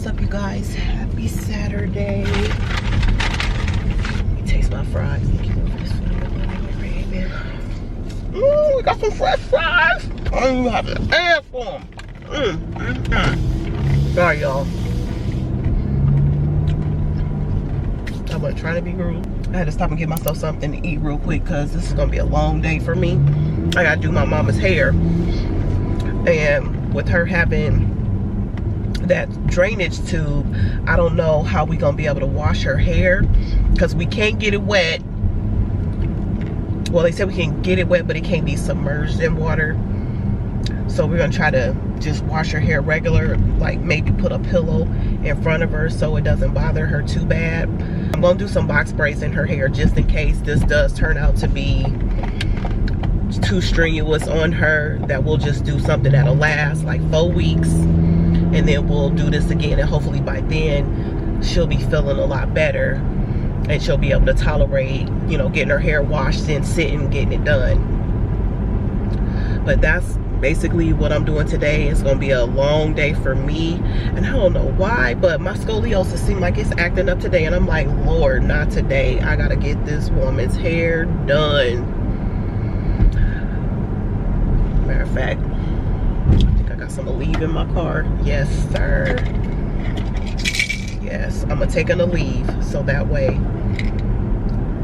What's up, you guys? Happy Saturday. Let me taste my fries. We got some fresh fries. I don't even have to ask for them. Sorry, y'all. I wasn't trying to be rude. I had to stop and get myself something to eat real quick because this is going to be a long day for me. I got to do my mama's hair. And with her having that drainage tube, I don't know how we gonna be able to wash her hair because we can't get it wet. Well, they said we can get it wet, but it can't be submerged in water. So we're gonna try to just wash her hair regular, like maybe put a pillow in front of her so it doesn't bother her too bad. I'm gonna do some box braids in her hair just in case this does turn out to be too strenuous on her, that we'll just do something that'll last like 4 weeks. And then we'll do this again, and hopefully by then she'll be feeling a lot better and she'll be able to tolerate, you know, getting her hair washed and sitting, getting it done. But that's basically what I'm doing today. It's gonna be a long day for me, and I don't know why, but my scoliosis seems like it's acting up today, and I'm like, Lord, not today. I gotta get this woman's hair done. Matter of fact, I got some Aleve in my car. Yes, sir. Yes, I'm gonna take an Aleve so that way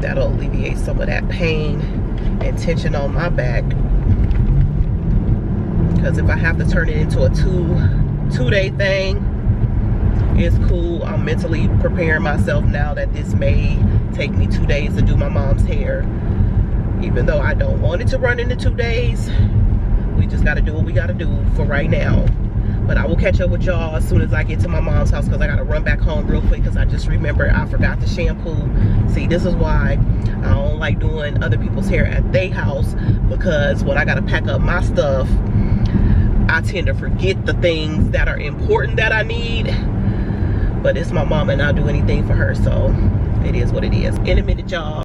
that'll alleviate some of that pain and tension on my back. Because if I have to turn it into a two-day thing, it's cool. I'm mentally preparing myself now that this may take me 2 days to do my mom's hair. Even though I don't want it to run into 2 days, we just got to do what we got to do for right now. But I will catch up with y'all as soon as I get to my mom's house, because I got to run back home real quick because I just remembered I forgot the shampoo. See, this is why I don't like doing other people's hair at their house, because when I got to pack up my stuff, I tend to forget the things that are important that I need. But it's my mom and I'll do anything for her, so it is what it is. In a minute, y'all.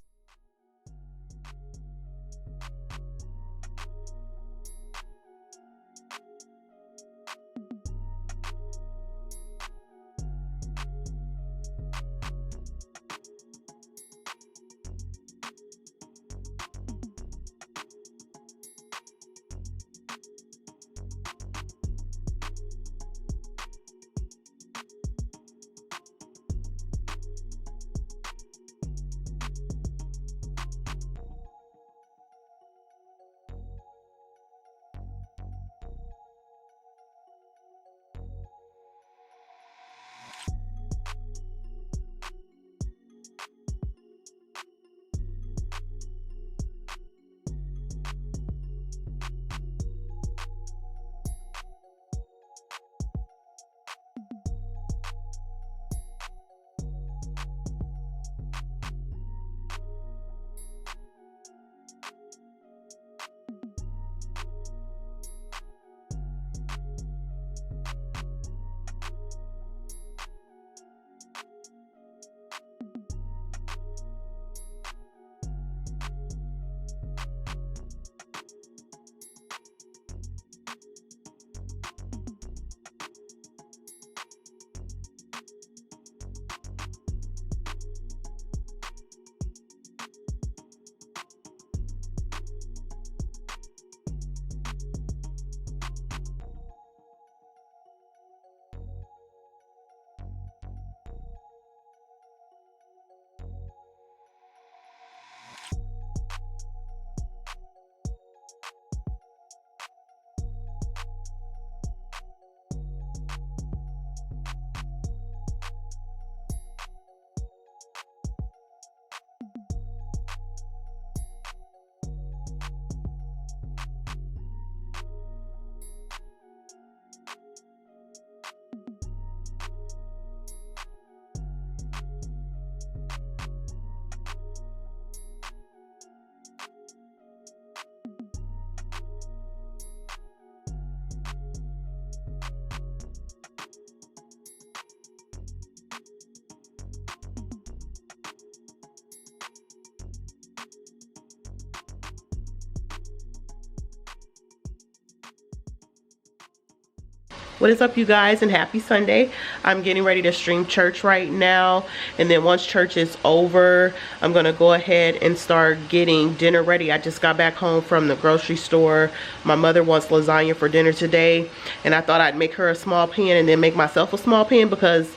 What is up, you guys, and happy Sunday. I'm getting ready to stream church right now, and then once church is over, I'm gonna go ahead and start getting dinner ready. I just got back home from the grocery store. My mother wants lasagna for dinner today, and I thought I'd make her a small pan and then make myself a small pan, because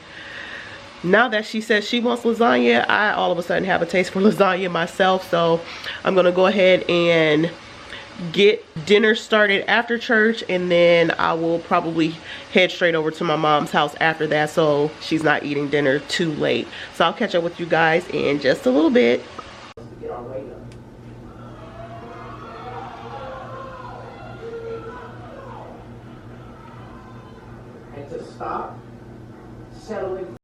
now that she says she wants lasagna, I all of a sudden have a taste for lasagna myself. So I'm gonna go ahead and get dinner started after church, and then I will probably head straight over to my mom's house after that, so she's not eating dinner too late. So I'll catch up with you guys in just a little bit. Get our way up. And to stop settling.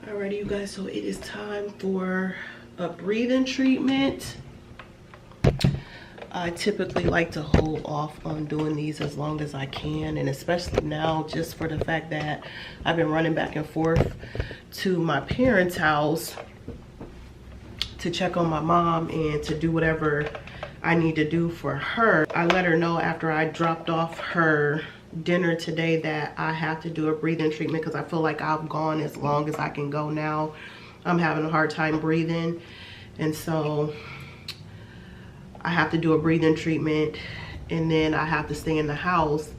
Alrighty, you guys, so it is time for a breathing treatment. I typically like to hold off on doing these as long as I can, and especially now, just for the fact that I've been running back and forth to my parents' house to check on my mom and to do whatever I need to do for her. I let her know after I dropped off her dinner today that I have to do a breathing treatment because I feel like I've gone as long as I can go now. I'm having a hard time breathing, and so I have to do a breathing treatment, and then I have to stay in the house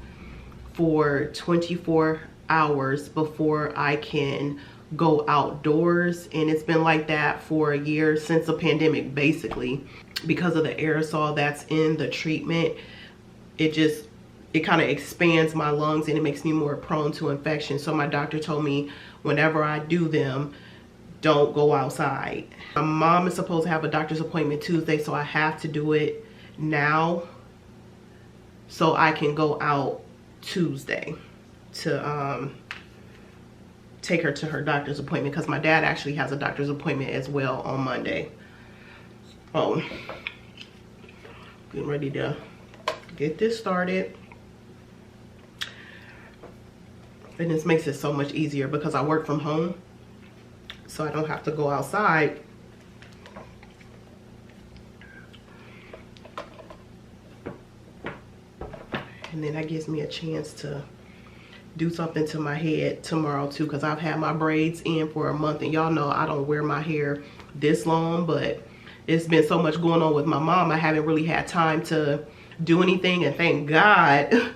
for 24 hours before I can go outdoors. And it's been like that for a year, since the pandemic, basically, because of the aerosol that's in the treatment. It kind of expands my lungs and it makes me more prone to infection. So my doctor told me whenever I do them, don't go outside. My mom is supposed to have a doctor's appointment Tuesday, so I have to do it now so I can go out Tuesday to take her to her doctor's appointment, because my dad actually has a doctor's appointment as well on Monday. Oh, getting ready to get this started. And this makes it so much easier because I work from home, so I don't have to go outside. And then that gives me a chance to do something to my head tomorrow too, because I've had my braids in for a month, and y'all know I don't wear my hair this long, but it's been so much going on with my mom, I haven't really had time to do anything. And thank God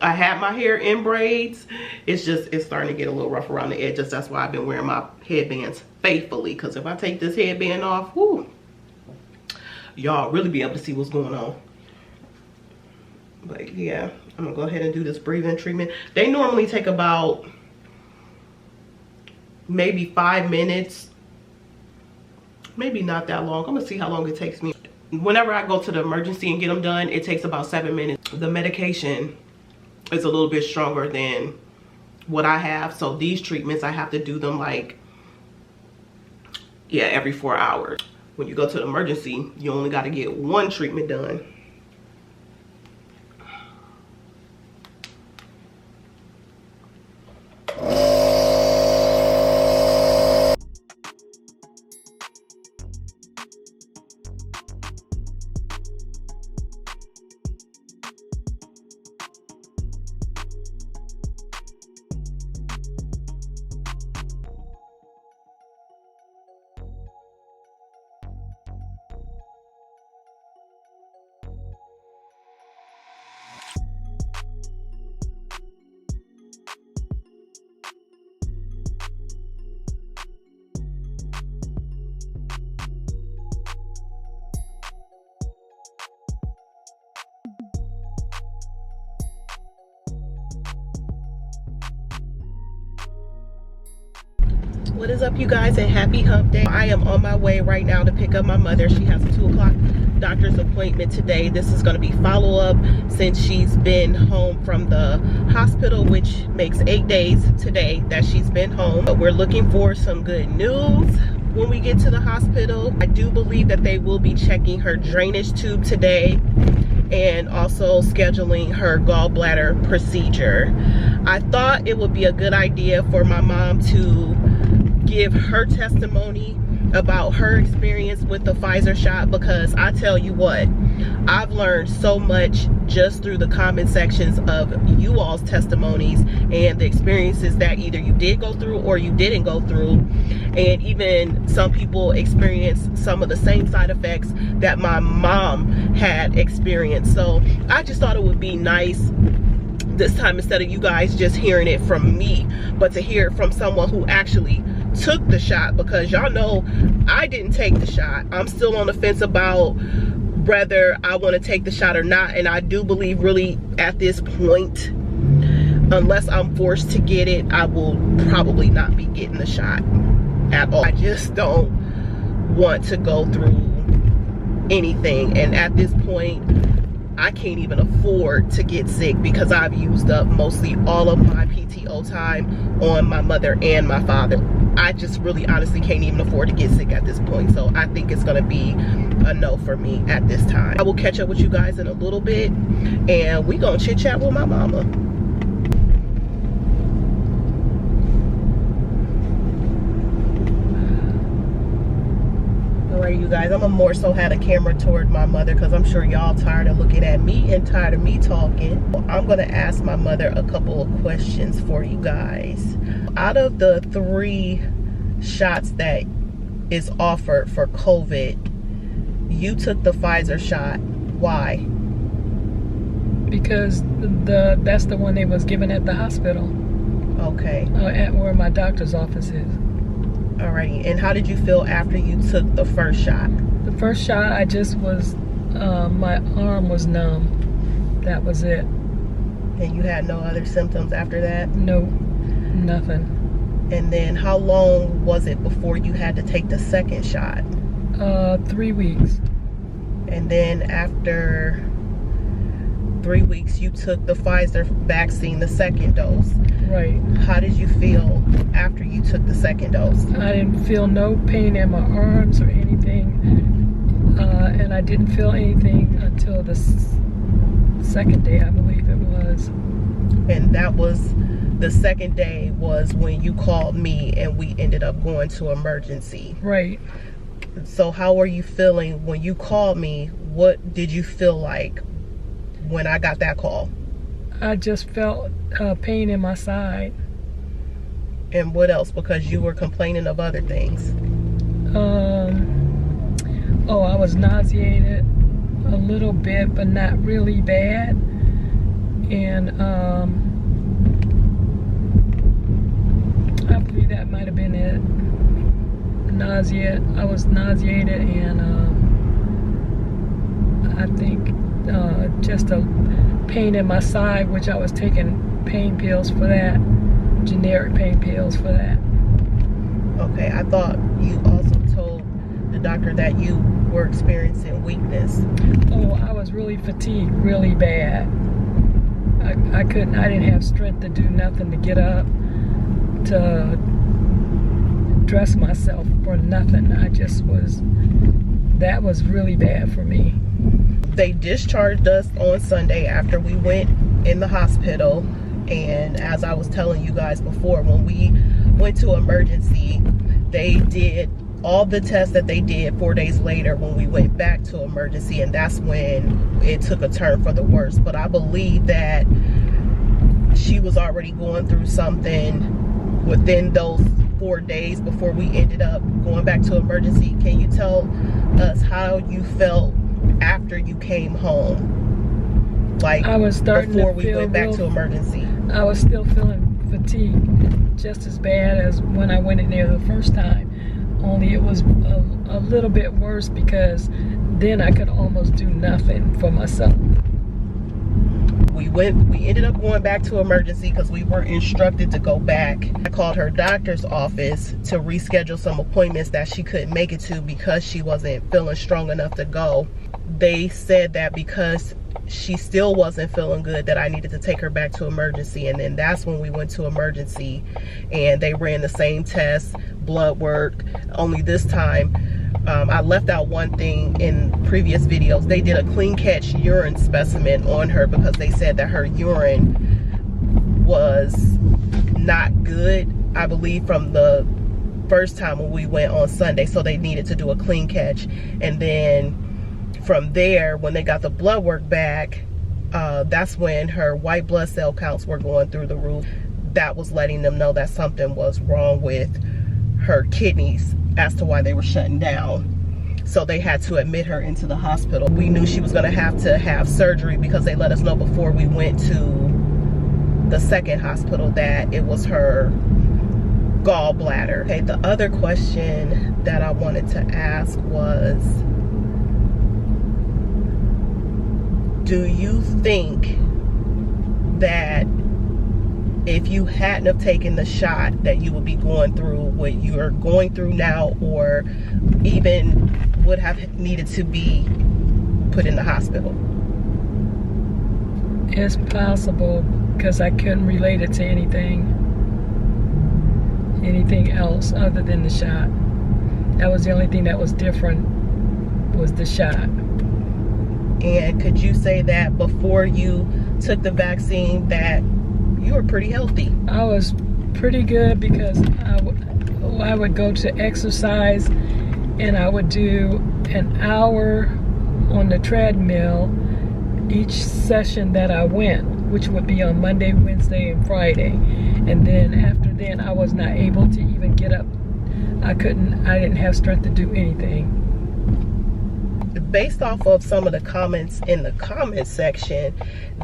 I had my hair in braids. It's starting to get a little rough around the edges. That's why I've been wearing my headbands faithfully, because if I take this headband off, whoo, y'all really be able to see what's going on. But yeah, I'm gonna go ahead and do this breathing treatment. They normally take about maybe 5 minutes, maybe not that long. I'm gonna see how long it takes me. Whenever I go to the emergency and get them done, it takes about 7 minutes. The medication is a little bit stronger than what I have, so these treatments I have to do them like, yeah, every 4 hours. When you go to the emergency, you only got to get one treatment done. What is up, you guys, and happy hump day. I am on my way right now to pick up my mother. She has a 2 o'clock doctor's appointment today. This is going to be follow-up since she's been home from the hospital, which makes 8 days today that she's been home. But we're looking for some good news when we get to the hospital. I do believe that they will be checking her drainage tube today and also scheduling her gallbladder procedure. I thought it would be a good idea for my mom to give her testimony about her experience with the Pfizer shot, because I tell you what, I've learned so much just through the comment sections of you all's testimonies and the experiences that either you did go through or you didn't go through. And even some people experienced some of the same side effects that my mom had experienced. So I just thought it would be nice this time, instead of you guys just hearing it from me, but to hear it from someone who actually took the shot, because y'all know I didn't take the shot. I'm still on the fence about whether I want to take the shot or not, and I do believe really at this point, unless I'm forced to get it, I will probably not be getting the shot at all. I just don't want to go through anything, and at this point I can't even afford to get sick because I've used up mostly all of my PTO time on my mother and my father. I just really honestly can't even afford to get sick at this point. So I think it's gonna be a no for me at this time. I will catch up with you guys in a little bit, and we gonna chit chat with my mama. Alright, you guys, I'm gonna more so have a camera toward my mother because I'm sure y'all tired of looking at me and tired of me talking. I'm gonna ask my mother a couple of questions for you guys. Out of the 3 shots that is offered for COVID, you took the Pfizer shot. Why? Because that's the one they was given at the hospital. Okay. At where my doctor's office is. Alrighty, and how did you feel after you took the first shot? The first shot, I just was, my arm was numb. That was it. And you had no other symptoms after that? No, nothing. And then how long was it before you had to take the second shot? 3 weeks. And then after 3 weeks, you took the Pfizer vaccine, the second dose. Right. How did you feel after you took the second dose? I didn't feel no pain in my arms or anything. And I didn't feel anything until the second day, I believe it was. And that was, the second day was when you called me and we ended up going to emergency. Right. So how were you feeling when you called me? What did you feel like when I got that call? I just felt pain in my side. And what else? Because you were complaining of other things. Oh, I was nauseated a little bit, but not really bad. And I believe that might have been it. I was nauseated, and I think just a pain in my side, which I was taking pain pills for that, generic pain pills for that. Okay, I thought you also told the doctor that you were experiencing weakness. Oh, I was really fatigued, really bad. I didn't have strength to do nothing, to get up, to dress myself, for nothing. That was really bad for me. They discharged us on Sunday after we went in the hospital, and as I was telling you guys before, when we went to emergency, they did all the tests that they did 4 days later when we went back to emergency, and that's when it took a turn for the worse. But I believe that she was already going through something within those 4 days before we ended up going back to emergency. Can you tell us how you felt after you came home? Like, I was starting before to we feel went back to emergency. I was still feeling fatigued, just as bad as when I went in there the first time. Only it was a little bit worse because then I could almost do nothing for myself. We ended up going back to emergency because we were instructed to go back. I called her doctor's office to reschedule some appointments that she couldn't make it to because she wasn't feeling strong enough to go. They said that because she still wasn't feeling good, that I needed to take her back to emergency. And then that's when we went to emergency, and they ran the same tests, blood work, only this time I left out one thing in previous videos. They did a clean catch urine specimen on her because they said that her urine was not good, I believe, from the first time when we went on Sunday. So they needed to do a clean catch. And then from there, when they got the blood work back, that's when her white blood cell counts were going through the roof. That was letting them know that something was wrong with her kidneys as to why they were shutting down. So they had to admit her into the hospital. We knew she was going to have surgery because they let us know before we went to the second hospital that it was her gallbladder. Okay, the other question that I wanted to ask was, do you think that if you hadn't have taken the shot that you would be going through what you're going through now, or even would have needed to be put in the hospital? It's possible because I couldn't relate it to anything. anything else other than the shot. That was the only thing that was different, was the shot. And could you say that before you took the vaccine that you were pretty healthy? I was pretty good because I would go to exercise, and I would do an hour on the treadmill each session that I went, which would be on Monday, Wednesday, and Friday. And then after then, I was not able to even get up. I didn't have strength to do anything. Based off of some of the comments in the comment section,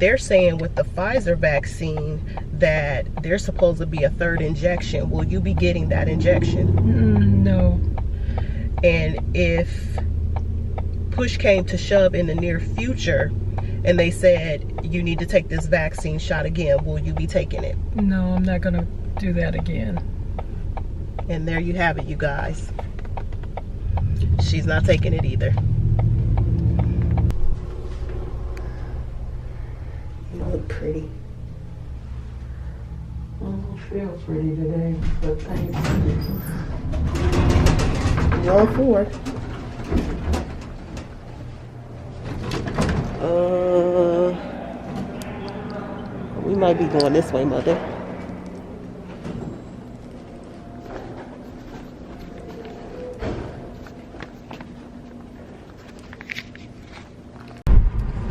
they're saying with the Pfizer vaccine that there's supposed to be a third injection. Will you be getting that injection? No. And if push came to shove in the near future and they said you need to take this vaccine shot again, will you be taking it? No, I'm not gonna do that again. And there you have it, you guys. She's not taking it either. You look pretty. I don't feel pretty today, but thanks. Going forward. We might be going this way, Mother.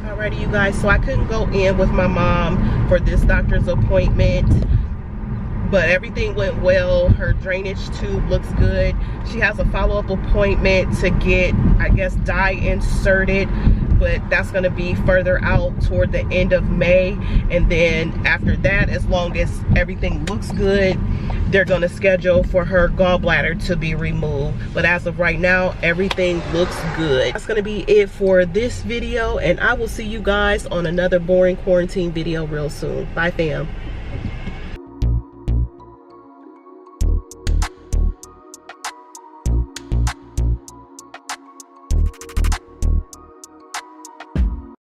Alrighty, you guys, so I couldn't go in with my mom for this doctor's appointment, but everything went well. Her drainage tube looks good. She has a follow-up appointment to get, I guess, dye inserted, but that's going to be further out toward the end of May. And then after that, as long as everything looks good, they're going to schedule for her gallbladder to be removed. But as of right now, everything looks good. That's going to be it for this video, and I will see you guys on another boring quarantine video real soon. Bye, fam.